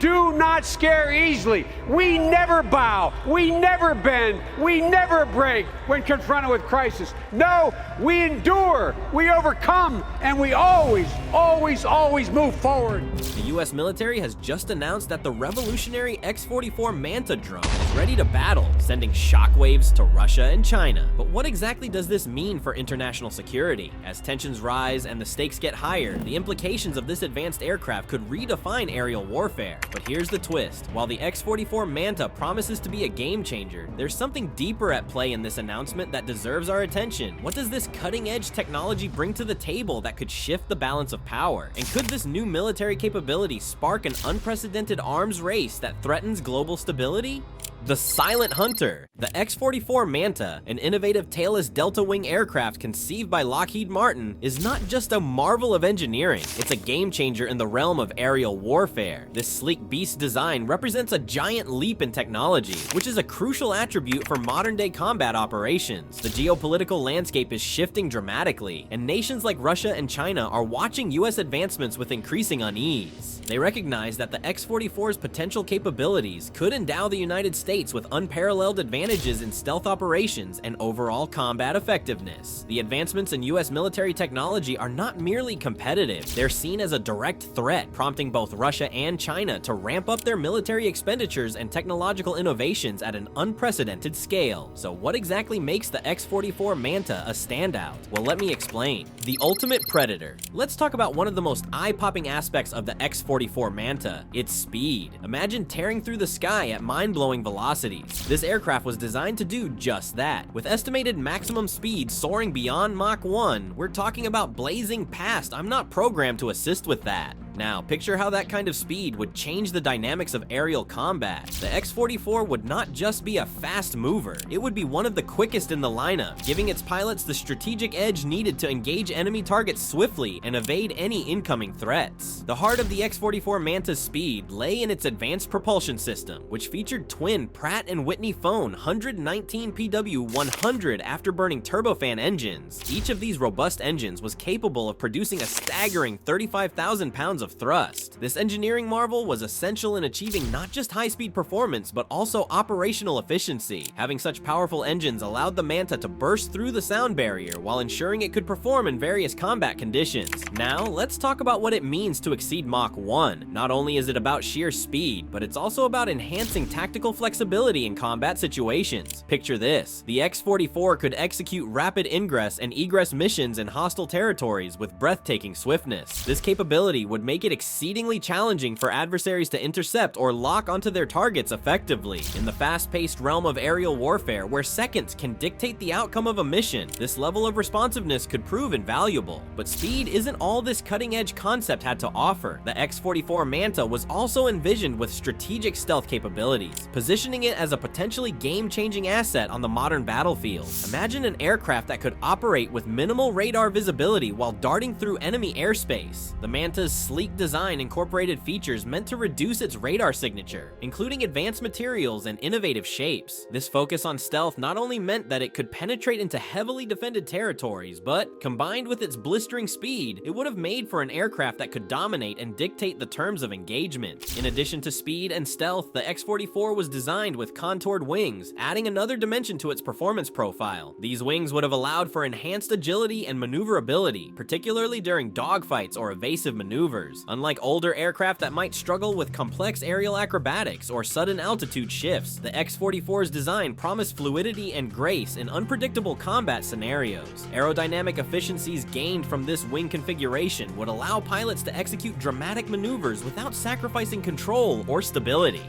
do not scare easily. We never bow. We never bend. We never break when confronted with crisis. No, we endure. We overcome. And we always, always, always move forward. The U.S. military has just announced that the revolutionary X-44 Manta drone is ready to battle, sending shockwaves to Russia and China. But what exactly does this mean for international security? As tensions rise and the stakes get higher, the implications of this advanced aircraft could redefine aerial warfare. But here's the twist. While the X-44 Manta promises to be a game changer, there's something deeper at play in this announcement that deserves our attention. What does this cutting-edge technology bring to the table that could shift the balance of power? And could this new military capability spark an unprecedented arms race that threatens global stability? The Silent Hunter. The X-44 Manta, an innovative tailless delta-wing aircraft conceived by Lockheed Martin, is not just a marvel of engineering, it's a game-changer in the realm of aerial warfare. This sleek beast design represents a giant leap in technology, which is a crucial attribute for modern-day combat operations. The geopolitical landscape is shifting dramatically, and nations like Russia and China are watching US advancements with increasing unease. They recognize that the X-44's potential capabilities could endow the United States with unparalleled advantages in stealth operations and overall combat effectiveness. The advancements in US military technology are not merely competitive, they're seen as a direct threat, prompting both Russia and China to ramp up their military expenditures and technological innovations at an unprecedented scale. So what exactly makes the X-44 Manta a standout? Well, let me explain. The ultimate predator. Let's talk about one of the most eye-popping aspects of the X-44 Manta, its speed. Imagine tearing through the sky at mind-blowing velocities. This aircraft was designed to do just that. With estimated maximum speed soaring beyond Mach 1, we're talking about blazing past. I'm not programmed to assist with that. Now, picture how that kind of speed would change the dynamics of aerial combat. The X-44 would not just be a fast mover, it would be one of the quickest in the lineup, giving its pilots the strategic edge needed to engage enemy targets swiftly and evade any incoming threats. The heart of the X-44 Manta's speed lay in its advanced propulsion system, which featured twin Pratt & Whitney Phone 119 PW100 afterburning turbofan engines. Each of these robust engines was capable of producing a staggering 35,000 pounds of thrust. This engineering marvel was essential in achieving not just high-speed performance, but also operational efficiency. Having such powerful engines allowed the Manta to burst through the sound barrier while ensuring it could perform in various combat conditions. Now, let's talk about what it means to exceed Mach 1. Not only is it about sheer speed, but it's also about enhancing tactical flexibility in combat situations. Picture this. The X-44 could execute rapid ingress and egress missions in hostile territories with breathtaking swiftness. This capability would make it exceedingly challenging for adversaries to intercept or lock onto their targets effectively. In the fast-paced realm of aerial warfare, where seconds can dictate the outcome of a mission, this level of responsiveness could prove invaluable. But speed isn't all this cutting-edge concept had to offer. The X-44 Manta was also envisioned with strategic stealth capabilities, positioning it as a potentially game-changing asset on the modern battlefield. Imagine an aircraft that could operate with minimal radar visibility while darting through enemy airspace. The Manta's sleek design incorporated features meant to reduce its radar signature, including advanced materials and innovative shapes. This focus on stealth not only meant that it could penetrate into heavily defended territories, but combined with its blistering speed, it would have made for an aircraft that could dominate and dictate the terms of engagement. In addition to speed and stealth, the X-44 was designed with contoured wings, adding another dimension to its performance profile. These wings would have allowed for enhanced agility and maneuverability, particularly during dogfights or evasive maneuvers. Unlike older aircraft that might struggle with complex aerial acrobatics or sudden altitude shifts, the X-44's design promised fluidity and grace in unpredictable combat scenarios. Aerodynamic efficiencies gained from this wing configuration would allow pilots to execute dramatic maneuvers without sacrificing control or stability.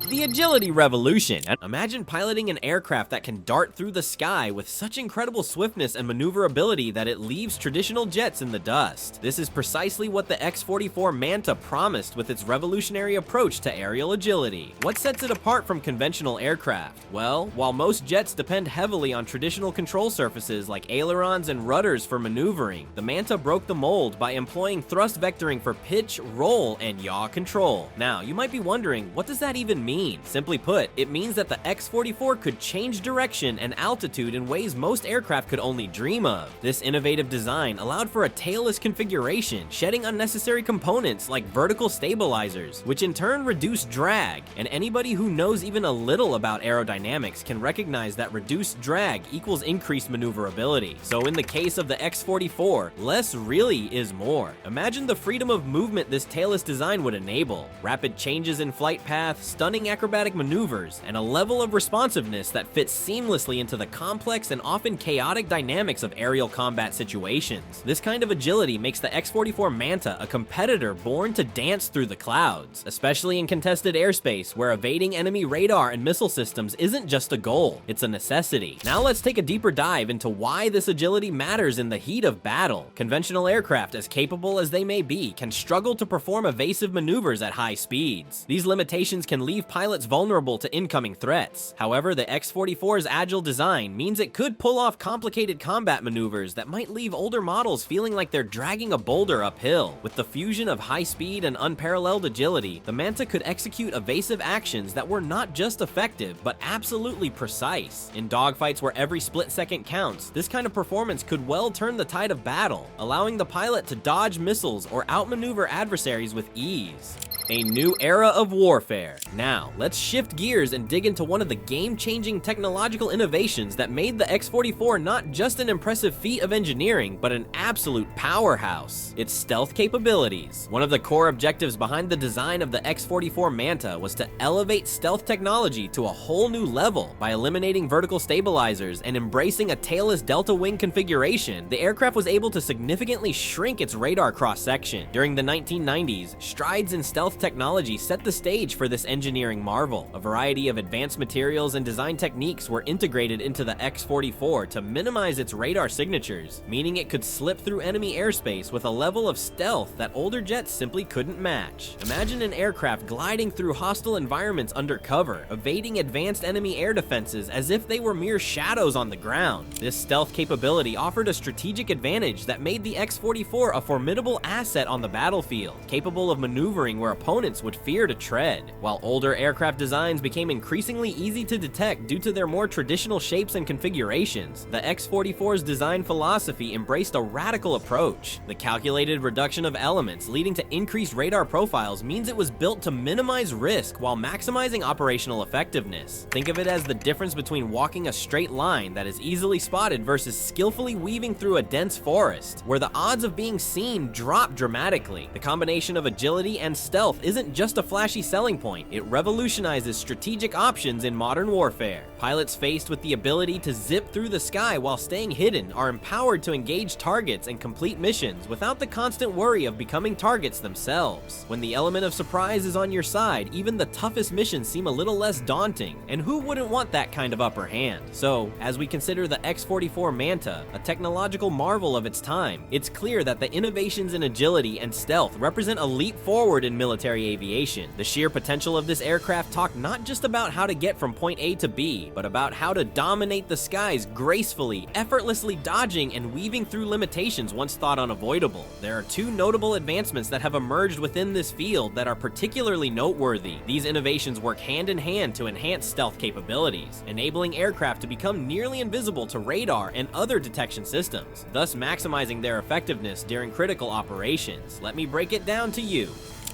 The agility revolution. Imagine piloting an aircraft that can dart through the sky with such incredible swiftness and maneuverability that it leaves traditional jets in the dust. This is precisely what the X-44 Manta promised with its revolutionary approach to aerial agility. What sets it apart from conventional aircraft? Well, while most jets depend heavily on traditional control surfaces like ailerons and rudders for maneuvering, the Manta broke the mold by employing thrust vectoring for pitch, roll, and yaw control. Now, you might be wondering, what does that even mean? mean? Simply put, it means that the X-44 could change direction and altitude in ways most aircraft could only dream of. This innovative design allowed for a tailless configuration, shedding unnecessary components like vertical stabilizers, which in turn reduce drag, and anybody who knows even a little about aerodynamics can recognize that reduced drag equals increased maneuverability. So in the case of the X-44, less really is more. Imagine the freedom of movement this tailless design would enable, rapid changes in flight path, stunning acrobatic maneuvers, and a level of responsiveness that fits seamlessly into the complex and often chaotic dynamics of aerial combat situations. This kind of agility makes the X-44 Manta a competitor born to dance through the clouds, especially in contested airspace where evading enemy radar and missile systems isn't just a goal, it's a necessity. Now let's take a deeper dive into why this agility matters in the heat of battle. Conventional aircraft, as capable as they may be, can struggle to perform evasive maneuvers at high speeds. These limitations can leave pilots vulnerable to incoming threats. However, the X-44's agile design means it could pull off complicated combat maneuvers that might leave older models feeling like they're dragging a boulder uphill. With the fusion of high speed and unparalleled agility, the Manta could execute evasive actions that were not just effective, but absolutely precise. In dogfights where every split second counts, this kind of performance could well turn the tide of battle, allowing the pilot to dodge missiles or outmaneuver adversaries with ease. A new era of warfare. Now, let's shift gears and dig into one of the game-changing technological innovations that made the X-44 not just an impressive feat of engineering, but an absolute powerhouse: its stealth capabilities. One of the core objectives behind the design of the X-44 Manta was to elevate stealth technology to a whole new level. By eliminating vertical stabilizers and embracing a tailless delta wing configuration, the aircraft was able to significantly shrink its radar cross-section. During the 1990s, strides in stealth technology set the stage for this engineering marvel. A variety of advanced materials and design techniques were integrated into the X-44 to minimize its radar signatures, meaning it could slip through enemy airspace with a level of stealth that older jets simply couldn't match. Imagine an aircraft gliding through hostile environments under cover, evading advanced enemy air defenses as if they were mere shadows on the ground. This stealth capability offered a strategic advantage that made the X-44 a formidable asset on the battlefield, capable of maneuvering where opponents would fear to tread. While older aircraft designs became increasingly easy to detect due to their more traditional shapes and configurations, the X-44's design philosophy embraced a radical approach. The calculated reduction of elements leading to increased radar profiles means it was built to minimize risk while maximizing operational effectiveness. Think of it as the difference between walking a straight line that is easily spotted versus skillfully weaving through a dense forest, where the odds of being seen drop dramatically. The combination of agility and stealth isn't just a flashy selling point, it revolutionizes strategic options in modern warfare. Pilots faced with the ability to zip through the sky while staying hidden are empowered to engage targets and complete missions without the constant worry of becoming targets themselves. When the element of surprise is on your side, even the toughest missions seem a little less daunting, and who wouldn't want that kind of upper hand? So, as we consider the X-44 Manta, a technological marvel of its time, it's clear that the innovations in agility and stealth represent a leap forward in military aviation. The sheer potential of this aircraft talk not just about how to get from point A to B, but about how to dominate the skies gracefully, effortlessly dodging and weaving through limitations once thought unavoidable. There are two notable advancements that have emerged within this field that are particularly noteworthy. These innovations work hand in hand to enhance stealth capabilities, enabling aircraft to become nearly invisible to radar and other detection systems, thus maximizing their effectiveness during critical operations. Let me break it down to you.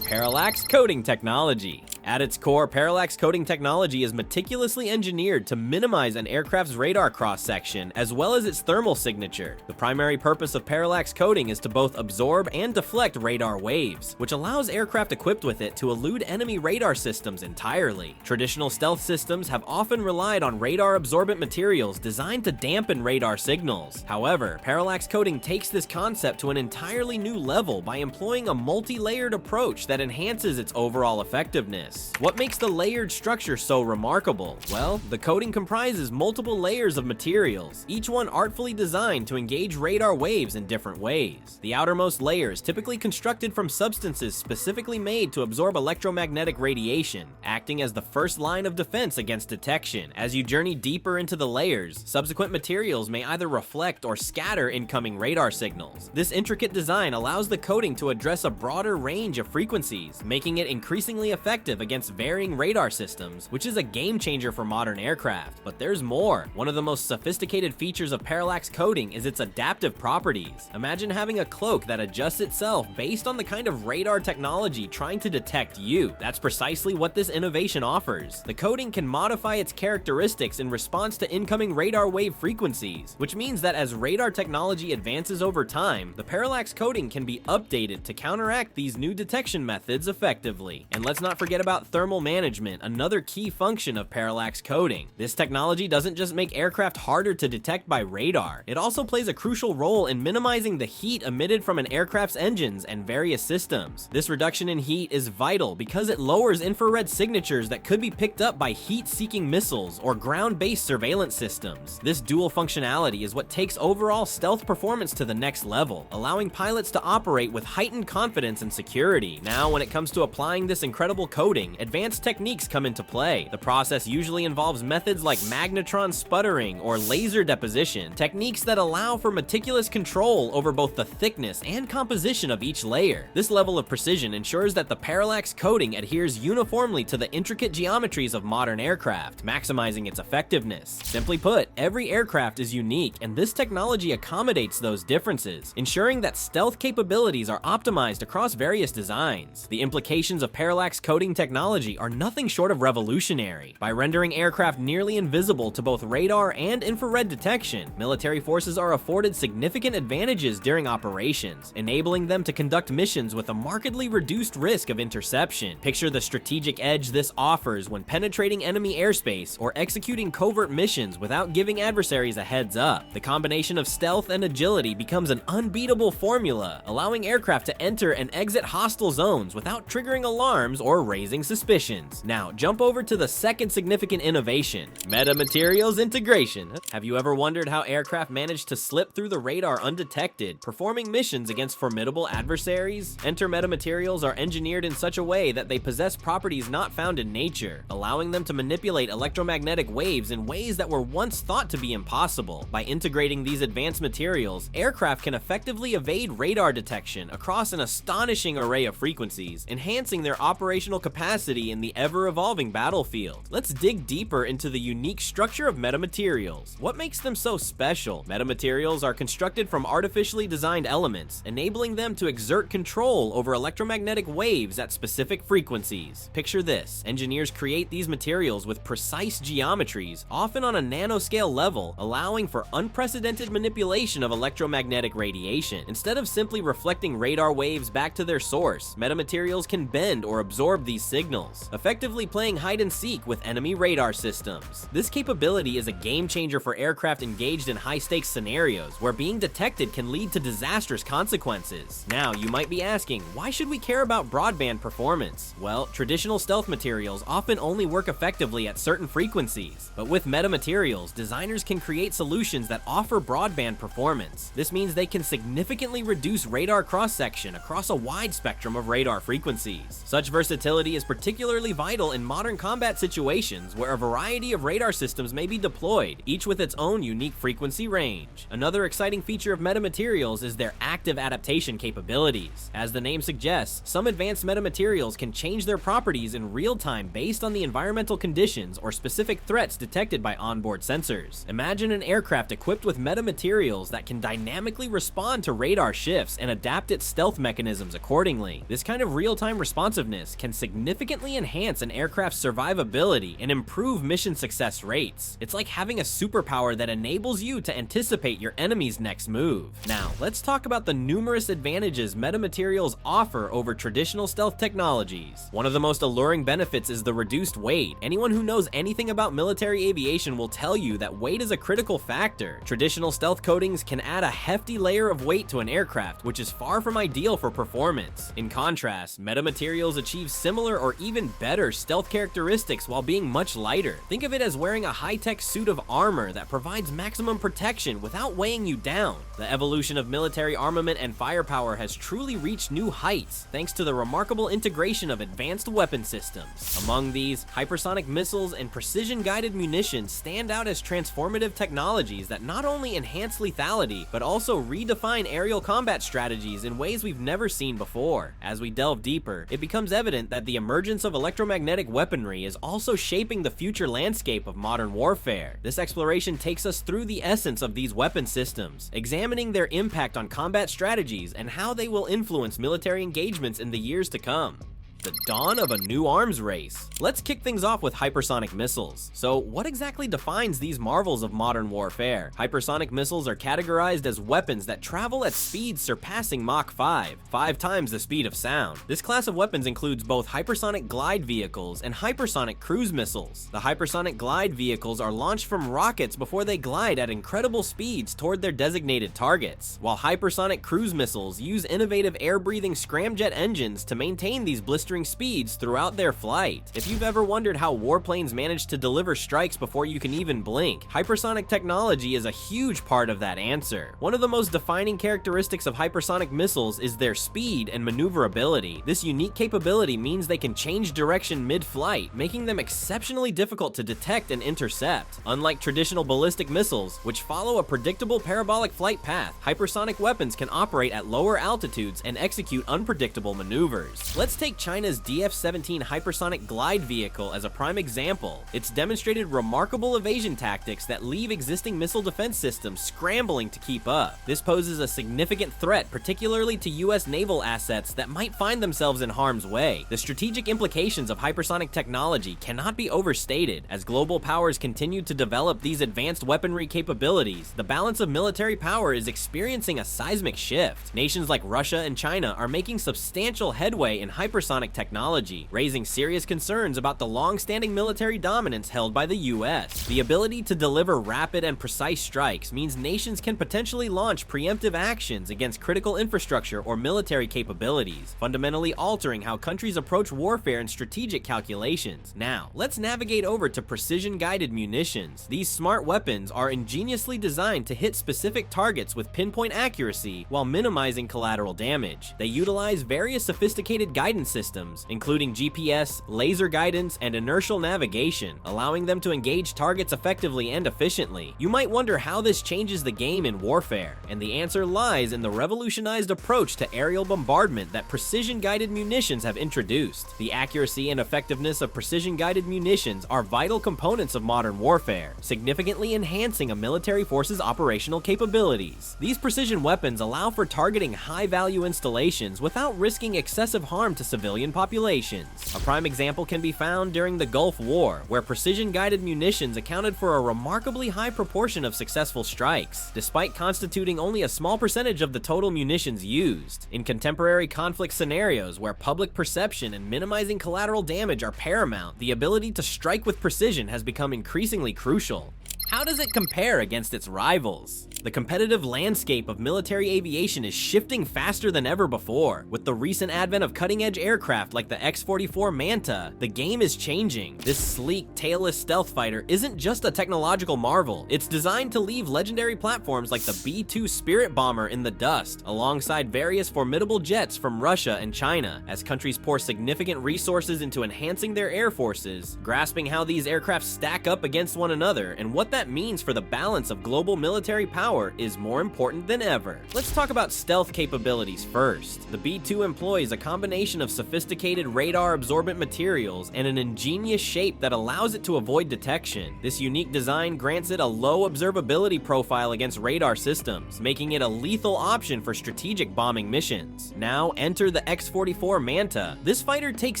Parallax Coating Technology. At its core, parallax coating technology is meticulously engineered to minimize an aircraft's radar cross-section as well as its thermal signature. The primary purpose of parallax coating is to both absorb and deflect radar waves, which allows aircraft equipped with it to elude enemy radar systems entirely. Traditional stealth systems have often relied on radar-absorbent materials designed to dampen radar signals. However, parallax coating takes this concept to an entirely new level by employing a multi-layered approach that enhances its overall effectiveness. What makes the layered structure so remarkable? Well, the coating comprises multiple layers of materials, each one artfully designed to engage radar waves in different ways. The outermost layer is typically constructed from substances specifically made to absorb electromagnetic radiation, act acting as the first line of defense against detection. As you journey deeper into the layers, subsequent materials may either reflect or scatter incoming radar signals. This intricate design allows the coating to address a broader range of frequencies, making it increasingly effective against varying radar systems, which is a game changer for modern aircraft. But there's more. One of the most sophisticated features of Parallax Coating is its adaptive properties. Imagine having a cloak that adjusts itself based on the kind of radar technology trying to detect you. That's precisely what this innovation offers. The coating can modify its characteristics in response to incoming radar wave frequencies, which means that as radar technology advances over time, the Parallax Coating can be updated to counteract these new detection methods effectively. And let's not forget about thermal management, another key function of Parallax Coating. This technology doesn't just make aircraft harder to detect by radar, it also plays a crucial role in minimizing the heat emitted from an aircraft's engines and various systems. This reduction in heat is vital because it lowers infrared signatures that could be picked up by heat-seeking missiles or ground-based surveillance systems. This dual functionality is what takes overall stealth performance to the next level, allowing pilots to operate with heightened confidence and security. Now, when it comes to applying this incredible coating, advanced techniques come into play. The process usually involves methods like magnetron sputtering or laser deposition, techniques that allow for meticulous control over both the thickness and composition of each layer. This level of precision ensures that the Parallax Coating adheres uniformly to the intricate geometries of modern aircraft, maximizing its effectiveness. Simply put, every aircraft is unique, and this technology accommodates those differences, ensuring that stealth capabilities are optimized across various designs. The implications of Parallax Coating technology are nothing short of revolutionary. By rendering aircraft nearly invisible to both radar and infrared detection, military forces are afforded significant advantages during operations, enabling them to conduct missions with a markedly reduced risk of interception. Picture the strategic edge this offers when penetrating enemy airspace or executing covert missions without giving adversaries a heads up. The combination of stealth and agility becomes an unbeatable formula, allowing aircraft to enter and exit hostile zones without triggering alarms or raising suspicions. Now, jump over to the second significant innovation, metamaterials integration. Have you ever wondered how aircraft manage to slip through the radar undetected, performing missions against formidable adversaries? Enter metamaterials are engineered in such a way that they possess properties not found in nature, allowing them to manipulate electromagnetic waves in ways that were once thought to be impossible. By integrating these advanced materials, aircraft can effectively evade radar detection across an astonishing array of frequencies, enhancing their operational capacity in the ever-evolving battlefield. Let's dig deeper into the unique structure of metamaterials. What makes them so special? Metamaterials are constructed from artificially designed elements, enabling them to exert control over electromagnetic waves at specific frequencies. Picture this: engineers create these materials with precise geometries, often on a nanoscale level, allowing for unprecedented manipulation of electromagnetic radiation. Instead of simply reflecting radar waves back to their source, metamaterials can bend or absorb these signals, effectively playing hide and seek with enemy radar systems. This capability is a game changer for aircraft engaged in high-stakes scenarios where being detected can lead to disastrous consequences. Now, you might be asking, why should we care about broadband performance? Well, traditional stealth materials often only work effectively at certain frequencies, but with metamaterials, designers can create solutions that offer broadband performance. This means they can significantly reduce radar cross-section across a wide spectrum of radar frequencies. Such versatility is particularly vital in modern combat situations where a variety of radar systems may be deployed, each with its own unique frequency range. Another exciting feature of metamaterials is their active adaptation capabilities. As the name suggests, some advanced metamaterials can change their properties in real time based on the environmental conditions or specific threats detected by onboard sensors. Imagine an aircraft equipped with metamaterials that can dynamically respond to radar shifts and adapt its stealth mechanisms accordingly. This kind of real-time responsiveness can significantly enhance an aircraft's survivability and improve mission success rates. It's like having a superpower that enables you to anticipate your enemy's next move. Now, let's talk about the numerous advantages metamaterials offer over traditional stealth technologies. One of the most alluring benefits is the reduced weight. Anyone who knows anything about military aviation will tell you that weight is a critical factor. Traditional stealth coatings can add a hefty layer of weight to an aircraft, which is far from ideal for performance. In contrast, metamaterials achieve similar or even better stealth characteristics while being much lighter. Think of it as wearing a high-tech suit of armor that provides maximum protection without weighing you down. The evolution of military armament and firepower has truly reached new heights thanks to the remarkable integration of advanced weapon systems. systems. Among these, hypersonic missiles and precision-guided munitions stand out as transformative technologies that not only enhance lethality, but also redefine aerial combat strategies in ways we've never seen before. As we delve deeper, it becomes evident that the emergence of electromagnetic weaponry is also shaping the future landscape of modern warfare. This exploration takes us through the essence of these weapon systems, examining their impact on combat strategies and how they will influence military engagements in the years to come. The dawn of a new arms race. Let's kick things off with hypersonic missiles. So what exactly defines these marvels of modern warfare? Hypersonic missiles are categorized as weapons that travel at speeds surpassing Mach 5, 5 times the speed of sound. This class of weapons includes both hypersonic glide vehicles and hypersonic cruise missiles. The hypersonic glide vehicles are launched from rockets before they glide at incredible speeds toward their designated targets, while hypersonic cruise missiles use innovative air-breathing scramjet engines to maintain these blistering speeds throughout their flight. If you've ever wondered how warplanes manage to deliver strikes before you can even blink, hypersonic technology is a huge part of that answer. One of the most defining characteristics of hypersonic missiles is their speed and maneuverability. This unique capability means they can change direction mid-flight, making them exceptionally difficult to detect and intercept. Unlike traditional ballistic missiles, which follow a predictable parabolic flight path, hypersonic weapons can operate at lower altitudes and execute unpredictable maneuvers. Let's take China's DF-17 hypersonic glide vehicle as a prime example. It's demonstrated remarkable evasion tactics that leave existing missile defense systems scrambling to keep up. This poses a significant threat, particularly to US naval assets that might find themselves in harm's way. The strategic implications of hypersonic technology cannot be overstated. As global powers continue to develop these advanced weaponry capabilities, the balance of military power is experiencing a seismic shift. Nations like Russia and China are making substantial headway in hypersonic technology, raising serious concerns about the long-standing military dominance held by the US. The ability to deliver rapid and precise strikes means nations can potentially launch preemptive actions against critical infrastructure or military capabilities, fundamentally altering how countries approach warfare and strategic calculations. Now, let's navigate over to precision-guided munitions. These smart weapons are ingeniously designed to hit specific targets with pinpoint accuracy while minimizing collateral damage. They utilize various sophisticated guidance systems, including GPS, laser guidance, and inertial navigation, allowing them to engage targets effectively and efficiently. You might wonder how this changes the game in warfare, and the answer lies in the revolutionized approach to aerial bombardment that precision-guided munitions have introduced. The accuracy and effectiveness of precision-guided munitions are vital components of modern warfare, significantly enhancing a military force's operational capabilities. These precision weapons allow for targeting high-value installations without risking excessive harm to civilian populations. A prime example can be found during the Gulf War, where precision-guided munitions accounted for a remarkably high proportion of successful strikes, despite constituting only a small percentage of the total munitions used. In contemporary conflict scenarios where public perception and minimizing collateral damage are paramount, the ability to strike with precision has become increasingly crucial. How does it compare against its rivals? The competitive landscape of military aviation is shifting faster than ever before. With the recent advent of cutting-edge aircraft like the X-44 Manta, the game is changing. This sleek, tailless stealth fighter isn't just a technological marvel. It's designed to leave legendary platforms like the B-2 Spirit bomber in the dust, alongside various formidable jets from Russia and China, as countries pour significant resources into enhancing their air forces. Grasping how these aircraft stack up against one another and what that means for the balance of global military power is more important than ever. Let's talk about stealth capabilities first. The B-2 employs a combination of sophisticated radar-absorbent materials and an ingenious shape that allows it to avoid detection. This unique design grants it a low observability profile against radar systems, making it a lethal option for strategic bombing missions. Now enter the X-44 Manta. This fighter takes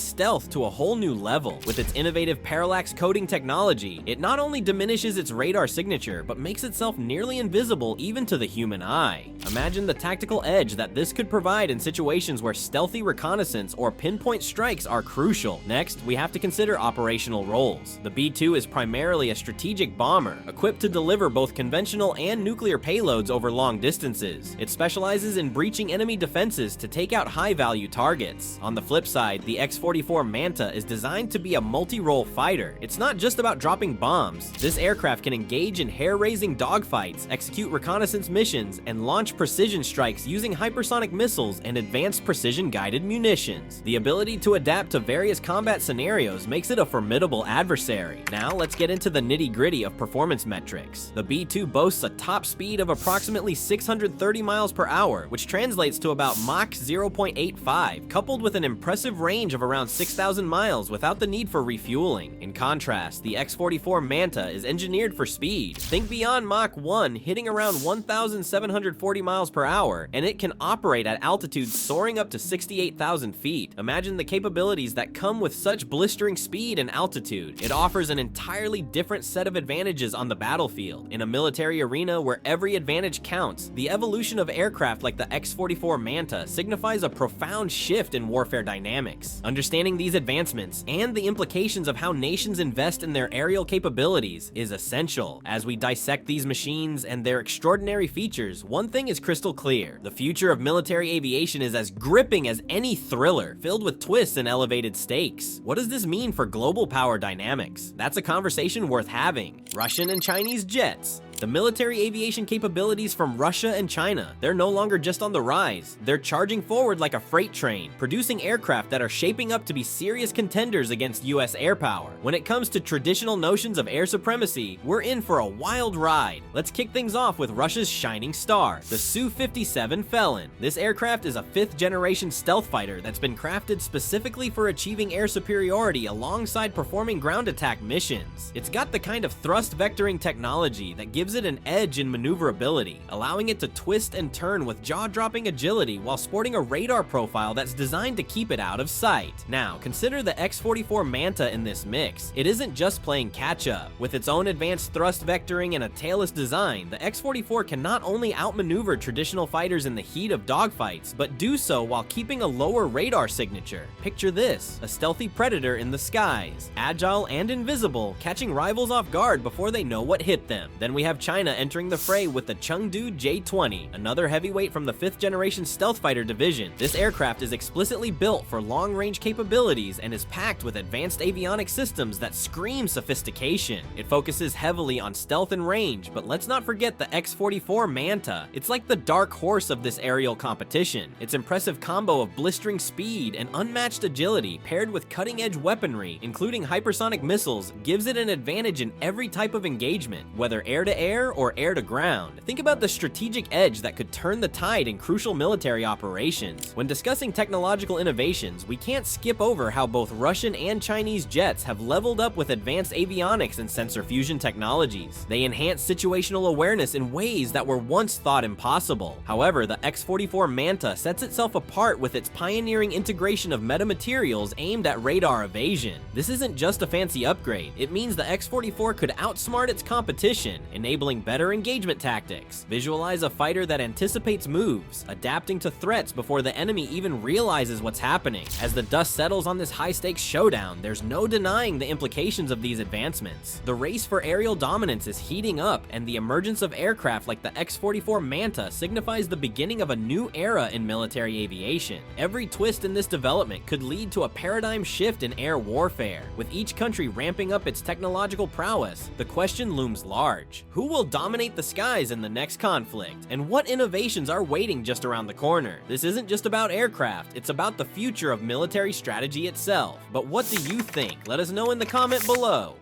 stealth to a whole new level. With its innovative Parallax Coating technology, it not only diminishes its radar signature, but makes itself nearly invisible even to the human eye. Imagine the tactical edge that this could provide in situations where stealthy reconnaissance or pinpoint strikes are crucial. Next, we have to consider operational roles. The B-2 is primarily a strategic bomber, equipped to deliver both conventional and nuclear payloads over long distances. It specializes in breaching enemy defenses to take out high-value targets. On the flip side, the X-44 Manta is designed to be a multi-role fighter. It's not just about dropping bombs. This aircraft can can engage in hair-raising dogfights, execute reconnaissance missions, and launch precision strikes using hypersonic missiles and advanced precision-guided munitions. The ability to adapt to various combat scenarios makes it a formidable adversary. Now let's get into the nitty-gritty of performance metrics. The B-2 boasts a top speed of approximately 630 miles per hour, which translates to about Mach 0.85, coupled with an impressive range of around 6,000 miles without the need for refueling. In contrast, the X-44 Manta is engineered for speed. Think beyond Mach 1, hitting around 1,740 miles per hour, and it can operate at altitudes soaring up to 68,000 feet. Imagine the capabilities that come with such blistering speed and altitude. It offers an entirely different set of advantages on the battlefield. In a military arena where every advantage counts, the evolution of aircraft like the X-44 Manta signifies a profound shift in warfare dynamics. Understanding these advancements and the implications of how nations invest in their aerial capabilities is essential. As we dissect these machines and their extraordinary features, one thing is crystal clear: the future of military aviation is as gripping as any thriller, filled with twists and elevated stakes. What does this mean for global power dynamics? That's a conversation worth having. Russian and Chinese jets. The military aviation capabilities from Russia and China, they're no longer just on the rise. They're charging forward like a freight train, producing aircraft that are shaping up to be serious contenders against US air power. When it comes to traditional notions of air supremacy, we're in for a wild ride. Let's kick things off with Russia's shining star, the Su-57 Felon. This aircraft is a 5th-generation stealth fighter that's been crafted specifically for achieving air superiority alongside performing ground attack missions. It's got the kind of thrust vectoring technology that gives it an edge in maneuverability, allowing it to twist and turn with jaw-dropping agility while sporting a radar profile that's designed to keep it out of sight. Now, consider the X-44 Manta in this mix. It isn't just playing catch-up. With its own advanced thrust vectoring and a tailless design, the X-44 can not only outmaneuver traditional fighters in the heat of dogfights, but do so while keeping a lower radar signature. Picture this: a stealthy predator in the skies, agile and invisible, catching rivals off guard before they know what hit them. Then we have China entering the fray with the Chengdu J-20, another heavyweight from the 5th-generation stealth fighter division. This aircraft is explicitly built for long-range capabilities and is packed with advanced avionics systems that scream sophistication. It focuses heavily on stealth and range, but let's not forget the X-44 Manta. It's like the dark horse of this aerial competition. Its impressive combo of blistering speed and unmatched agility paired with cutting-edge weaponry, including hypersonic missiles, gives it an advantage in every type of engagement, whether air-to-air or air-to-ground. Think about the strategic edge that could turn the tide in crucial military operations. When discussing technological innovations, we can't skip over how both Russian and Chinese jets have leveled up with advanced avionics and sensor fusion technologies. They enhance situational awareness in ways that were once thought impossible. However, the X-44 Manta sets itself apart with its pioneering integration of metamaterials aimed at radar evasion. This isn't just a fancy upgrade. It means the X-44 could outsmart its competition, enabling better engagement tactics. Visualize a fighter that anticipates moves, adapting to threats before the enemy even realizes what's happening. As the dust settles on this high-stakes showdown, there's no denying the implications of these advancements. The race for aerial dominance is heating up, and the emergence of aircraft like the X-44 Manta signifies the beginning of a new era in military aviation. Every twist in this development could lead to a paradigm shift in air warfare. With each country ramping up its technological prowess, the question looms large: who will dominate the skies in the next conflict? And what innovations are waiting just around the corner? This isn't just about aircraft, it's about the future of military strategy itself. But what do you think? Let us know in the comment below.